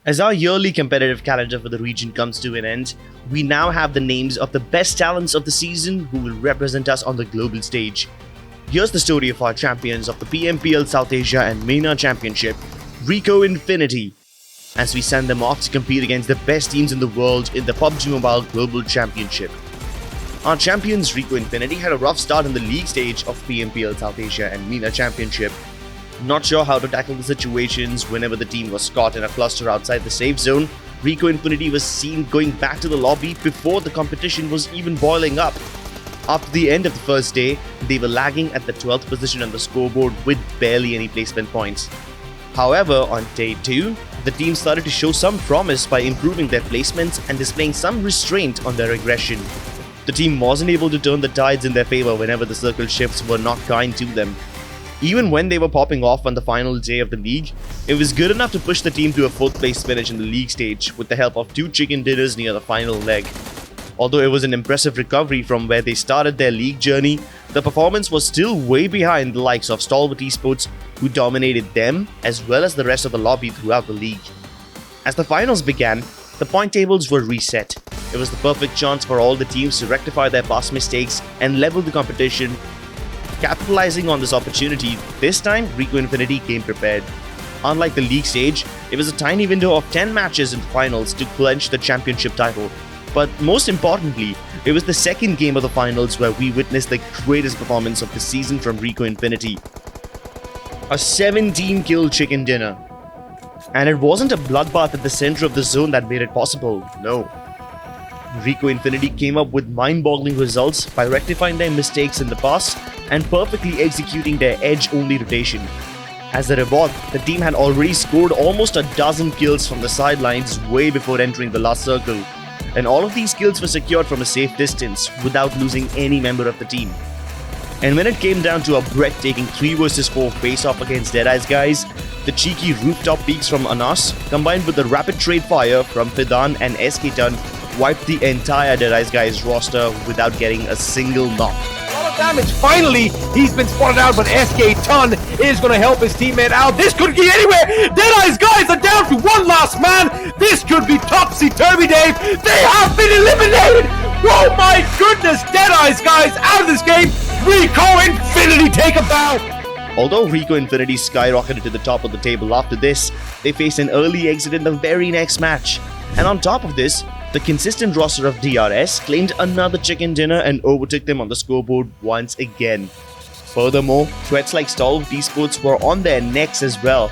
As our yearly competitive calendar for the region comes to an end, we now have the names of the best talents of the season who will represent us on the global stage. Here's the story of our champions of the PMPL South Asia and MENA Championship, RICO Infinity, as we send them off to compete against the best teams in the world in the PubgMOBILE Global Championship. Our champions RICO Infinity had a rough start in the league stage of PMPL South Asia and MENA Championship. Not sure how to tackle the situations whenever the team was caught in a cluster outside the safe zone. RICO Infinity was seen going back to the lobby before the competition was even boiling up. After the end of the first day, they were lagging at the 12th position on the scoreboard with barely any placement points. However, on day 2, the team started to show some promise by improving their placements and displaying some restraint on their aggression. The team wasn't able to turn the tides in their favor whenever the circle shifts were not kind to them. Even when they were popping off on the final day of the league, it was good enough to push the team to a 4th place finish in the league stage with the help of 2 chicken dinners near the final leg. Although it was an impressive recovery from where they started their league journey, the performance was still way behind the likes of Stalwart Esports, who dominated them as well as the rest of the lobby throughout the league. As the finals began, the point tables were reset. It was the perfect chance for all the teams to rectify their past mistakes and level the competition. Capitalizing on this opportunity, this time RICO Infinity came prepared. Unlike the league stage, it was a tiny window of 10 matches in the finals to clinch the championship title. But most importantly, it was the second game of the finals where we witnessed the greatest performance of the season from RICO Infinity. A 17-kill chicken dinner. And it wasn't a bloodbath at the center of the zone that made it possible, no. RICO Infinity came up with mind-boggling results by rectifying their mistakes in the past and perfectly executing their edge-only rotation. As a reward, the team had already scored almost a dozen kills from the sidelines way before entering the last circle, and all of these kills were secured from a safe distance without losing any member of the team. And when it came down to a breathtaking 3 vs 4 face-off against Deadeye's guys, the cheeky rooftop peeks from Anas, combined with the rapid trade fire from Fidan and SK Ton, wiped the entire Deadeye's guys roster without getting a single knock. A lot of damage. Finally, he's been spotted out, but SK Ton is going to help his teammate out. This could be anywhere. Deadeye's guys are down to one last man. This could be topsy-turvy, Dave. They have been eliminated. Oh my goodness, Deadeye's guys out of this game. RICO Infinity take a bow. Although RICO Infinity skyrocketed to the top of the table after this, they faced an early exit in the very next match. And on top of this, the consistent roster of DRS claimed another chicken dinner and overtook them on the scoreboard once again. Furthermore, threats like Stalwart Esports were on their necks as well.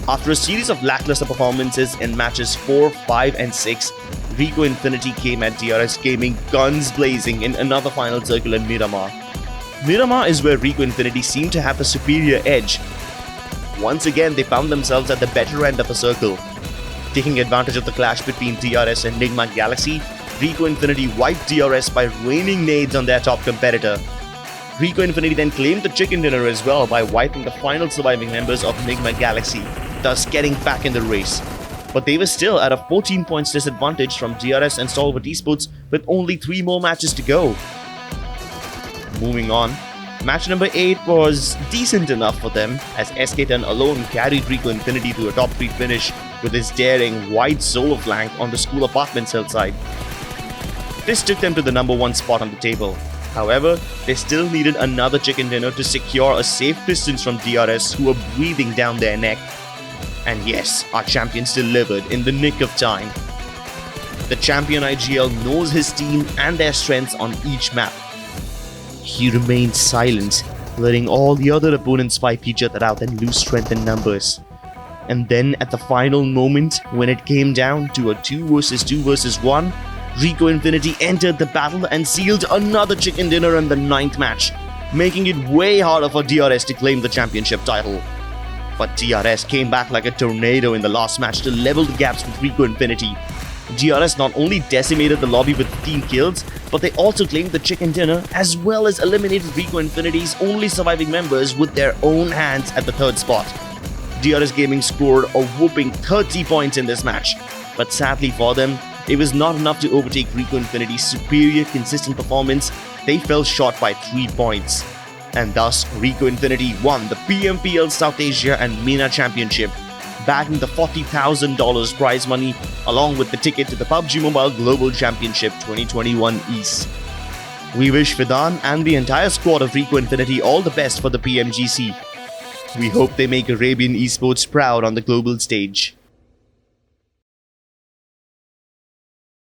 After a series of lackluster performances in matches 4, 5 and 6, RICO Infinity came at DRS Gaming guns blazing in another final circle in Miramar. Miramar is where RICO Infinity seemed to have the superior edge. Once again, they found themselves at the better end of the circle. Taking advantage of the clash between DRS and Enigma Galaxy, RICO Infinity wiped DRS by raining nades on their top competitor. RICO Infinity then claimed the chicken dinner as well by wiping the final surviving members of Enigma Galaxy, thus getting back in the race. But they were still at a 14 points disadvantage from DRS and Stalwart Esports with only 3 more matches to go. Moving on, match number 8 was decent enough for them as SK10 alone carried RICO Infinity to a top 3 finish with his daring wide solo flank on the school apartments hillside. This took them to the number 1 spot on the table. However, they still needed another chicken dinner to secure a safe distance from DRS, who were breathing down their neck. And yes, our champions delivered in the nick of time. The champion IGL knows his team and their strengths on each map. He remained silent, letting all the other opponents wipe each other out and lose strength in numbers. And then at the final moment, when it came down to a 2 vs 2 vs 1, RICO Infinity entered the battle and sealed another chicken dinner in the 9th match, making it way harder for DRS to claim the championship title. But DRS came back like a tornado in the last match to level the gaps with RICO Infinity. DRS not only decimated the lobby with 15 kills, but they also claimed the chicken dinner as well as eliminated RICO Infinity's only surviving members with their own hands at the 3rd spot. DRS Gaming scored a whopping 30 points in this match, but sadly for them, it was not enough to overtake RICO Infinity's superior consistent performance. They fell short by 3 points. And thus, RICO Infinity won the PMPL South Asia and MENA Championship. bagging the $40,000 prize money along with the ticket to the PUBG Mobile Global Championship 2021 East. We wish Fidan and the entire squad of RICO Infinity all the best for the PMGC. We hope they make Arabian esports proud on the global stage.